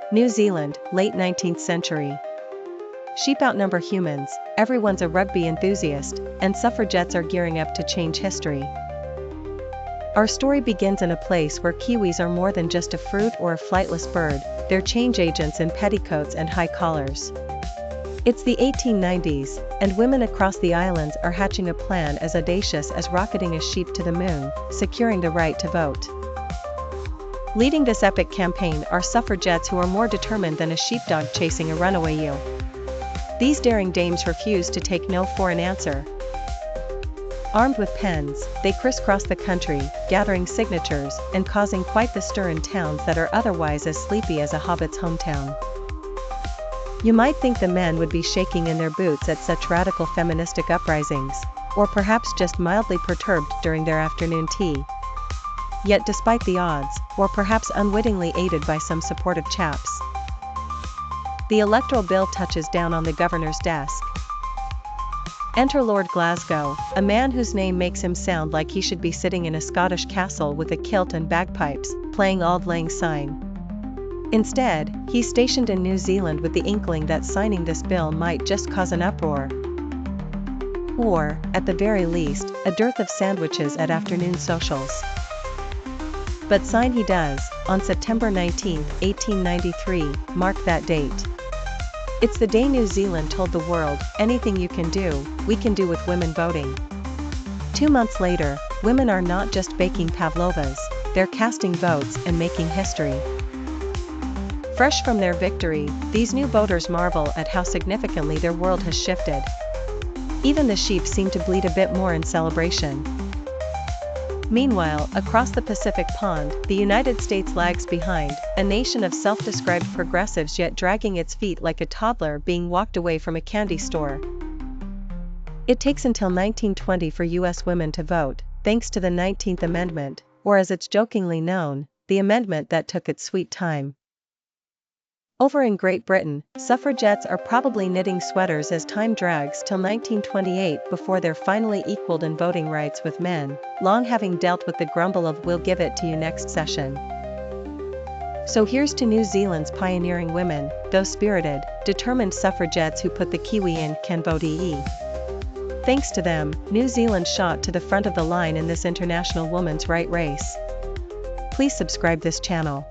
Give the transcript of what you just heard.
New Zealand, late 19th century. Sheep outnumber humans, everyone's a rugby enthusiast, and suffragettes are gearing up to change history. Our story begins in a place where kiwis are more than just a fruit or a flightless bird, they're change agents in petticoats and high collars. It's the 1890s, and women across the islands are hatching a plan as audacious as rocketing a sheep to the moon, securing the right to vote. Leading this epic campaign are suffragettes who are more determined than a sheepdog chasing a runaway ewe. These daring dames refuse to take no for an answer. Armed with pens, they crisscross the country, gathering signatures and causing quite the stir in towns that are otherwise as sleepy as a hobbit's hometown. You might think the men would be shaking in their boots at such radical feministic uprisings, or perhaps just mildly perturbed during their afternoon tea. Yet despite the odds, or perhaps unwittingly aided by some supportive chaps, the Electoral Bill touches down on the governor's desk. Enter Lord Glasgow, a man whose name makes him sound like he should be sitting in a Scottish castle with a kilt and bagpipes, playing Auld Lang Syne. Instead, he's stationed in New Zealand with the inkling that signing this bill might just cause an uproar. Or, at the very least, a dearth of sandwiches at afternoon socials. But sign he does, on September 19, 1893, mark that date. It's the day New Zealand told the world, anything you can do, we can do with women voting. 2 months later, women are not just baking pavlovas, they're casting votes and making history. Fresh from their victory, these new voters marvel at how significantly their world has shifted. Even the sheep seem to bleat a bit more in celebration. Meanwhile, across the Pacific Pond, the United States lags behind, a nation of self-described progressives yet dragging its feet like a toddler being walked away from a candy store. It takes until 1920 for U.S. women to vote, thanks to the 19th Amendment, or as it's jokingly known, the amendment that took its sweet time. Over in Great Britain, suffragettes are probably knitting sweaters as time drags till 1928 before they're finally equaled in voting rights with men, long having dealt with the grumble of "we'll give it to you next session." So here's to New Zealand's pioneering women, those spirited, determined suffragettes who put the Kiwi in "can vote ee." Thanks to them, New Zealand shot to the front of the line in this international women's right race. Please subscribe this channel.